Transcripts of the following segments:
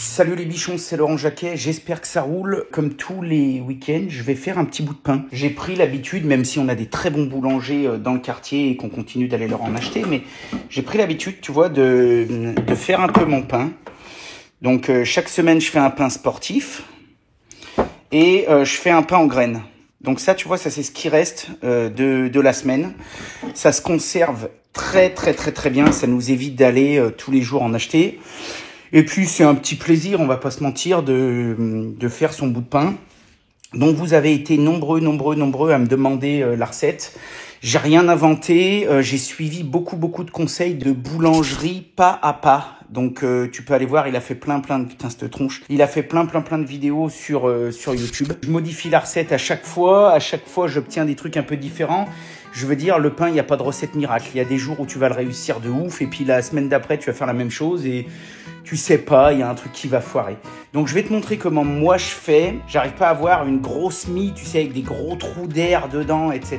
Salut les bichons, c'est Laurent Jacquet, j'espère que ça roule. Comme tous les week-ends, je vais faire un petit bout de pain. J'ai pris l'habitude, même si on a des très bons boulangers dans le quartier et qu'on continue d'aller leur en acheter, mais j'ai pris l'habitude, tu vois, de faire un peu mon pain. Donc chaque semaine, je fais un pain sportif et je fais un pain en graines. Donc ça, tu vois, ça c'est ce qui reste de la semaine. Ça se conserve très bien, ça nous évite d'aller tous les jours en acheter. Et puis c'est un petit plaisir, on va pas se mentir, de faire son bout de pain. Donc vous avez été nombreux à me demander la recette. J'ai rien inventé, j'ai suivi beaucoup de conseils de boulangerie pas à pas. Donc tu peux aller voir, il a fait plein de putain cette tronche. Il a fait plein de vidéos sur YouTube. Je modifie la recette à chaque fois j'obtiens des trucs un peu différents. Je veux dire, le pain, il n'y a pas de recette miracle. Il y a des jours où tu vas le réussir de ouf et puis la semaine d'après, tu vas faire la même chose et tu sais pas, il y a un truc qui va foirer. Donc je vais te montrer comment moi je fais. J'arrive pas à avoir une grosse mie, tu sais, avec des gros trous d'air dedans, etc.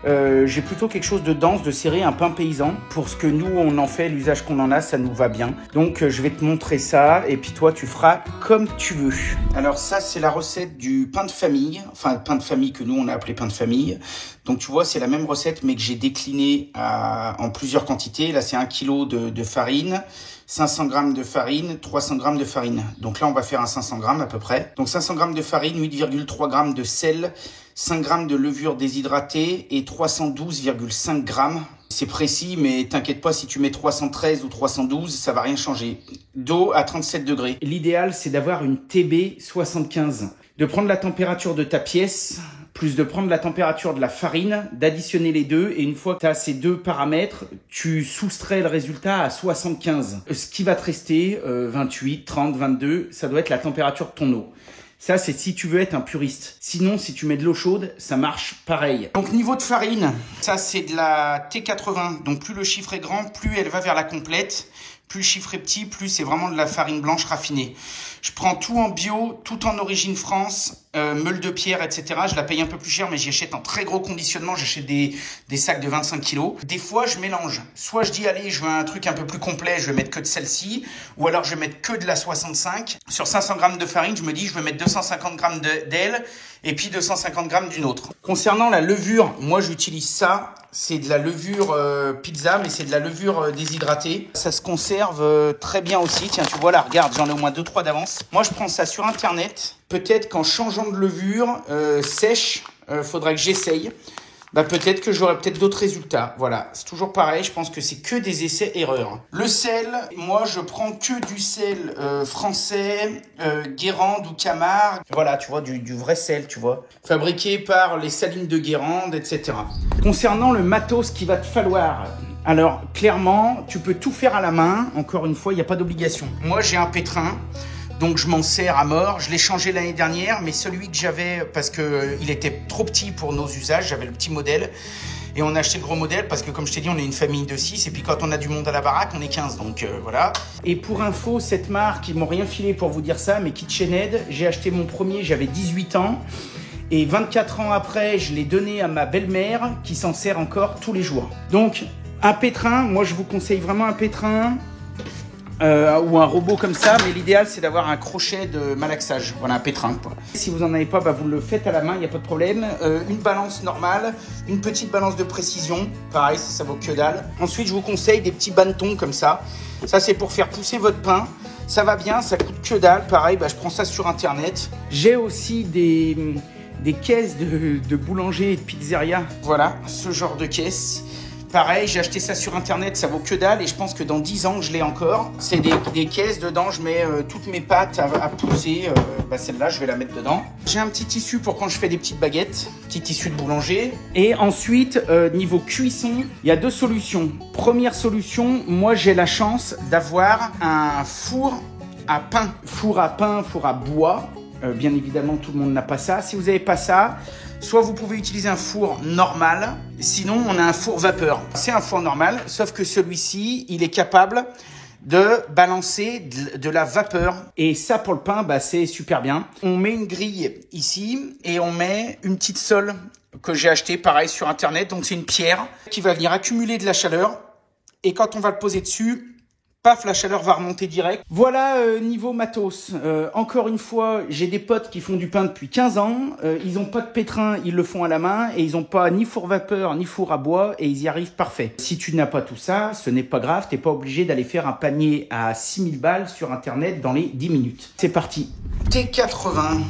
J'ai plutôt quelque chose de dense, de serré, un pain paysan. Pour ce que nous, on en fait, l'usage qu'on en a, ça nous va bien. Donc je vais te montrer ça et puis toi, tu feras comme tu veux. Alors ça, c'est la recette du pain de famille. Enfin, pain de famille que nous, on a appelé pain de famille. Donc tu vois, c'est la même recette, mais que j'ai déclinée en plusieurs quantités. Là, c'est 1 kg de farine, 500 g de farine, 300 g de farine. Donc là, on va faire un 500 g à peu près. Donc 500 g de farine, 8,3 g de sel, 5 g de levure déshydratée et 312,5 g. C'est précis, mais t'inquiète pas, si tu mets 313 ou 312, ça va rien changer. D'eau à 37 degrés. L'idéal, c'est d'avoir une TB 75. De prendre la température de ta pièce, plus de prendre la température de la farine, d'additionner les deux, et une fois que tu as ces deux paramètres, tu soustrais le résultat à 75. Ce qui va te rester, 28, 30, 22, ça doit être la température de ton eau. Ça, c'est si tu veux être un puriste. Sinon, si tu mets de l'eau chaude, ça marche pareil. Donc, niveau de farine, ça, c'est de la T80. Donc, plus le chiffre est grand, plus elle va vers la complète. Plus le chiffre est petit, plus c'est vraiment de la farine blanche raffinée. Je prends tout en bio, tout en origine France, meule de pierre, etc. Je la paye un peu plus cher, mais j'y achète en très gros conditionnement. J'achète des sacs de 25 kilos. Des fois, je mélange. Soit je dis, allez, je veux un truc un peu plus complet, je vais mettre que de celle-ci. Ou alors, je vais mettre que de la 65. Sur 500 g de farine, je me dis, je vais mettre 250 g d'elle et puis 250 g d'une autre. Concernant la levure, moi, j'utilise ça. C'est de la levure pizza, mais c'est de la levure déshydratée. Ça se conserve très bien aussi. Tiens, tu vois là, regarde, j'en ai au moins 2-3 d'avance. Moi, je prends ça sur Internet. Peut-être qu'en changeant de levure sèche, faudra que j'essaye. Bah peut-être que j'aurai peut-être d'autres résultats. Voilà, c'est toujours pareil, je pense que c'est que des essais-erreurs. Le sel, moi je prends que du sel français, Guérande ou Camargue. Voilà, tu vois, du vrai sel, tu vois. Fabriqué par les salines de Guérande, etc. Concernant le matos qu'il va te falloir, alors clairement, tu peux tout faire à la main. Encore une fois, il n'y a pas d'obligation. Moi j'ai un pétrin. Donc je m'en sers à mort. Je l'ai changé l'année dernière, mais celui que j'avais, parce que il était trop petit pour nos usages, j'avais le petit modèle. Et on a acheté le gros modèle parce que, comme je t'ai dit, on est une famille de 6. Et puis quand on a du monde à la baraque, on est 15. Donc voilà. Et pour info, cette marque, ils m'ont rien filé pour vous dire ça, mais KitchenAid, j'ai acheté mon premier, j'avais 18 ans. Et 24 ans après, je l'ai donné à ma belle-mère qui s'en sert encore tous les jours. Donc un pétrin, moi je vous conseille vraiment un pétrin. Ou un robot comme ça, mais l'idéal c'est d'avoir un crochet de malaxage, voilà, un pétrin quoi. Si vous en avez pas, bah, vous le faites à la main, il n'y a pas de problème. Une balance normale, une petite balance de précision, pareil, ça vaut que dalle. Ensuite je vous conseille des petits bannetons comme ça. Ça c'est pour faire pousser votre pain, ça va bien, ça coûte que dalle, pareil, bah, je prends ça sur internet. J'ai aussi des caisses de boulanger et de pizzeria, voilà, ce genre de caisse. Pareil, j'ai acheté ça sur internet, ça vaut que dalle et je pense que dans 10 ans je l'ai encore. C'est des caisses dedans, je mets toutes mes pâtes à pousser. Celle-là, je vais la mettre dedans. J'ai un petit tissu pour quand je fais des petites baguettes, petit tissu de boulanger. Et ensuite, niveau cuisson, il y a 2 solutions. Première solution, moi j'ai la chance d'avoir un four à pain. Four à pain, four à bois. Bien évidemment, tout le monde n'a pas ça. Si vous n'avez pas ça, soit vous pouvez utiliser un four normal, sinon on a un four vapeur. C'est un four normal, sauf que celui-ci, il est capable de balancer de la vapeur. Et ça, pour le pain, bah, c'est super bien. On met une grille ici et on met une petite sole que j'ai achetée, pareil, sur Internet. Donc, c'est une pierre qui va venir accumuler de la chaleur. Et quand on va le poser dessus, Paf, la chaleur va remonter direct. Voilà, niveau matos. Encore une fois, j'ai des potes qui font du pain depuis 15 ans. Ils n'ont pas de pétrin, ils le font à la main. Et ils n'ont pas ni four vapeur, ni four à bois. Et ils y arrivent parfait. Si tu n'as pas tout ça, ce n'est pas grave. Tu n'es pas obligé d'aller faire un panier à 6000 balles sur Internet dans les 10 minutes. C'est parti. T80.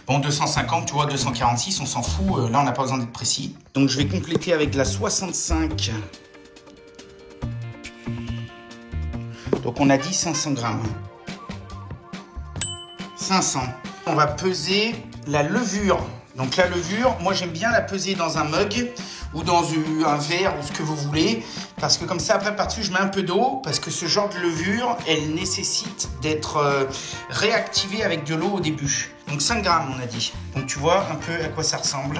Bon, 250, tu vois, 246, on s'en fout. Là, on n'a pas besoin d'être précis. Donc, je vais compléter avec de la 65. Donc, on a dit 500 grammes. 500. On va peser la levure. Donc, la levure, moi, j'aime bien la peser dans un mug ou dans un verre ou ce que vous voulez. Parce que comme ça, après, par-dessus, je mets un peu d'eau. Parce que ce genre de levure, elle nécessite d'être réactivée avec de l'eau au début. Donc, 5 grammes, on a dit. Donc, tu vois un peu à quoi ça ressemble.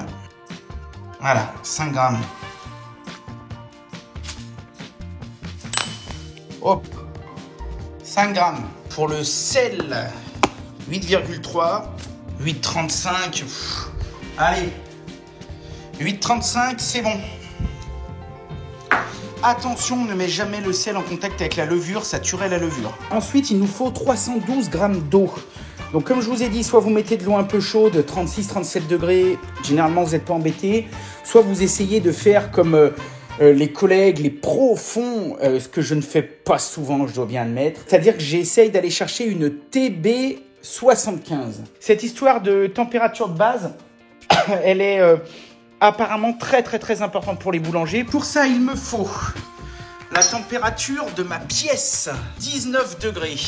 Voilà, 5 grammes. Hop. 5 grammes. Pour le sel, 8,3. 8,35. Allez. 8,35, c'est bon. Attention, ne mets jamais le sel en contact avec la levure, ça tuerait la levure. Ensuite, il nous faut 312 grammes d'eau. Donc, comme je vous ai dit, soit vous mettez de l'eau un peu chaude, 36-37 degrés, généralement vous n'êtes pas embêté. Soit vous essayez de faire comme les collègues, les pros font, ce que je ne fais pas souvent, je dois bien admettre. C'est-à-dire que j'essaye d'aller chercher une TB75. Cette histoire de température de base, elle est apparemment très importante pour les boulangers. Pour ça, il me faut la température de ma pièce, 19 degrés.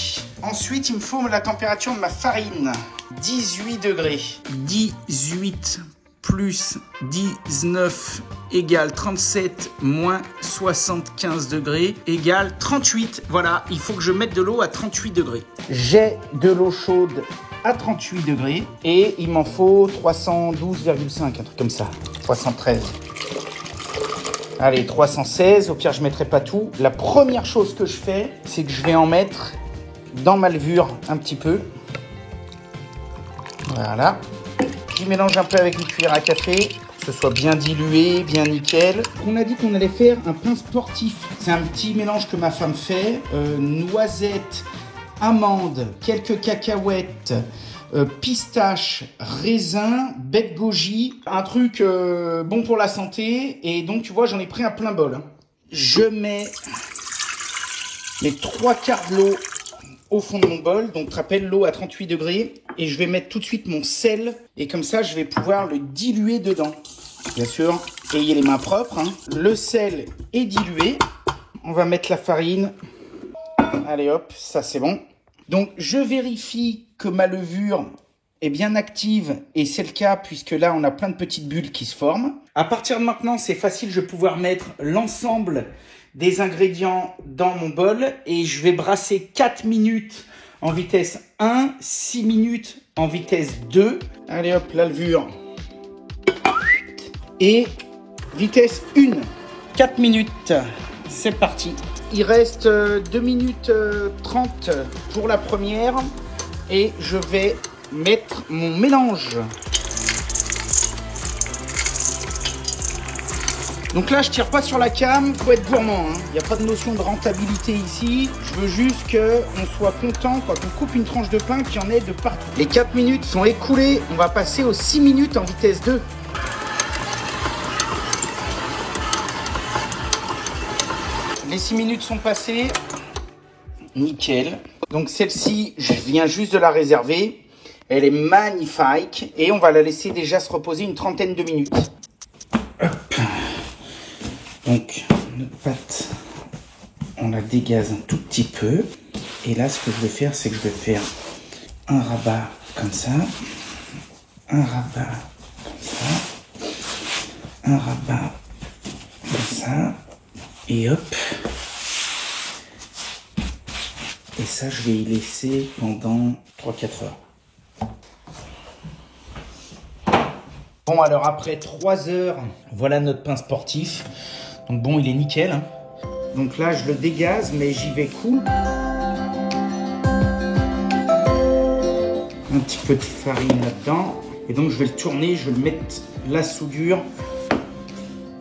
Ensuite, il me faut la température de ma farine, 18 degrés. 18 plus 19 égale 37 moins 75 degrés égale 38. Voilà, il faut que je mette de l'eau à 38 degrés. J'ai de l'eau chaude à 38 degrés et il m'en faut 312,5, un truc comme ça, 313. Allez, 316, au pire je ne mettrai pas tout. La première chose que je fais, c'est que je vais en mettre dans ma levure un petit peu. Voilà. Je mélange un peu avec une cuillère à café, que ce soit bien dilué, bien nickel. On a dit qu'on allait faire un pain sportif. C'est un petit mélange que ma femme fait. Noisettes, amandes, quelques cacahuètes, pistaches, raisins, bec de goji. Un truc bon pour la santé. Et donc, tu vois, j'en ai pris un plein bol. Je mets les 3/4 de l'eau au fond de mon bol, donc tu rappelles l'eau à 38 degrés, et je vais mettre tout de suite mon sel, et comme ça je vais pouvoir le diluer dedans. Bien sûr, ayez les mains propres, hein. Le sel est dilué, on va mettre la farine, allez hop, ça c'est bon. Donc je vérifie que ma levure est bien active, et c'est le cas puisque là on a plein de petites bulles qui se forment. À partir de maintenant, c'est facile, je vais pouvoir mettre l'ensemble des ingrédients dans mon bol et je vais brasser 4 minutes en vitesse 1, 6 minutes en vitesse 2. Allez hop, la levure. Et vitesse 1, 4 minutes. C'est parti. Il reste 2 minutes 30 pour la première et je vais mettre mon mélange. Donc là, je tire pas sur la cam, faut être gourmand. Il n'y a pas de notion de rentabilité ici. Je veux juste qu'on soit content quand on coupe une tranche de pain qu'il y en ait de partout. Les 4 minutes sont écoulées. On va passer aux 6 minutes en vitesse 2. Les 6 minutes sont passées. Nickel. Donc celle-ci, je viens juste de la réserver. Elle est magnifique. Et on va la laisser déjà se reposer une trentaine de minutes. Hop. Donc, notre pâte, on la dégaze un tout petit peu. Et là, ce que je vais faire, c'est que je vais faire un rabat comme ça. Un rabat comme ça. Un rabat comme ça. Et hop. Et ça, je vais y laisser pendant 3-4 heures. Bon, alors après 3 heures, voilà notre pain sportif. Donc bon, il est nickel, hein. Donc là, je le dégaze, mais j'y vais cool. Un petit peu de farine là-dedans. Et donc, je vais le tourner, je vais le mettre la soudure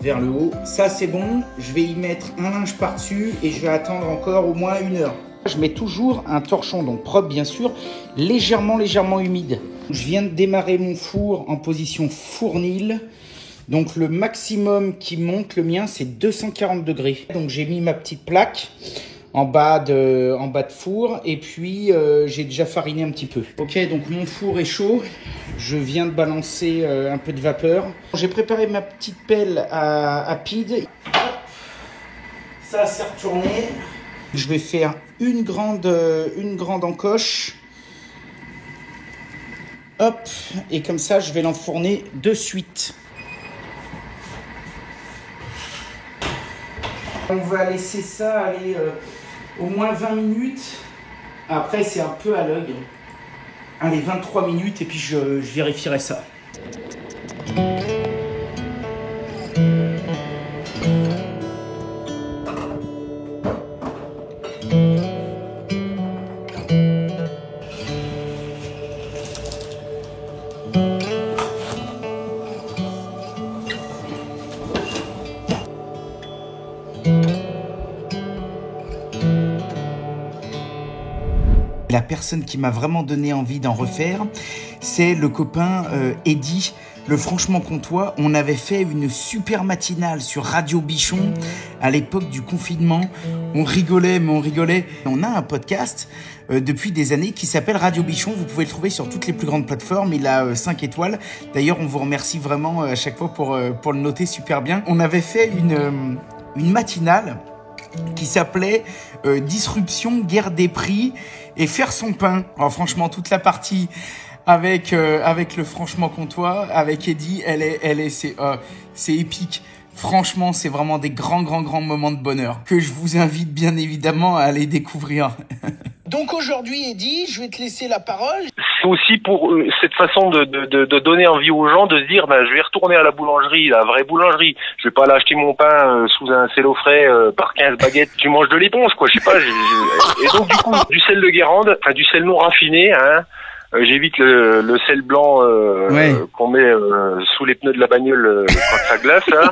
vers le haut. Ça c'est bon, je vais y mettre un linge par-dessus et je vais attendre encore au moins 1 heure. Je mets toujours un torchon, donc propre bien sûr, légèrement humide. Je viens de démarrer mon four en position fournil. Donc le maximum qui monte, le mien, c'est 240 degrés. Donc j'ai mis ma petite plaque en bas de four et puis j'ai déjà fariné un petit peu. Ok, donc mon four est chaud. Je viens de balancer un peu de vapeur. J'ai préparé ma petite pelle à pide. Ça s'est retourné. Je vais faire une grande encoche. Hop, et comme ça, je vais l'enfourner de suite. On va laisser ça aller au moins 20 minutes. Après, c'est un peu à l'œil. Allez, 23 minutes et puis je vérifierai ça. La personne qui m'a vraiment donné envie d'en refaire, c'est le copain Eddy, le Franchement Comtois. On avait fait une super matinale sur Radio Bichon à l'époque du confinement. On rigolait, mais on rigolait. On a un podcast depuis des années qui s'appelle Radio Bichon. Vous pouvez le trouver sur toutes les plus grandes plateformes. Il a 5 étoiles. D'ailleurs, on vous remercie vraiment à chaque fois pour le noter super bien. On avait fait une matinale qui s'appelait Disruption, guerre des prix et faire son pain. Alors franchement, toute la partie avec le Franchement Comtois, avec Eddy, c'est épique. Franchement, c'est vraiment des grands moments de bonheur que je vous invite bien évidemment à aller découvrir. Donc aujourd'hui, Eddy, je vais te laisser la parole. C'est aussi pour cette façon de donner envie aux gens de se dire, je vais retourner à la boulangerie, la vraie boulangerie. Je vais pas aller acheter mon pain sous un cello frais par 15 baguettes. Tu manges de l'éponge, quoi. Je sais pas. Et donc du coup, du sel de Guérande, enfin du sel non raffiné, hein. J'évite le sel blanc qu'on met sous les pneus de la bagnole quand ça glace. Hein.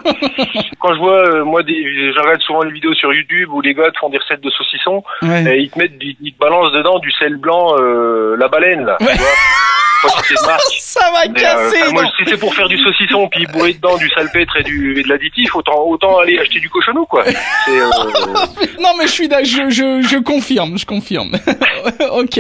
Quand je vois, je regarde souvent les vidéos sur YouTube où les gars font des recettes de saucissons et ils te balancent dedans du sel blanc, la baleine là. Tu vois c'est de marque. Ça va casser. Moi, si c'est pour faire du saucisson puis bourrer dedans du salpêtre et de l'additif, autant aller acheter du cochonou quoi. Non mais je confirme. Ok.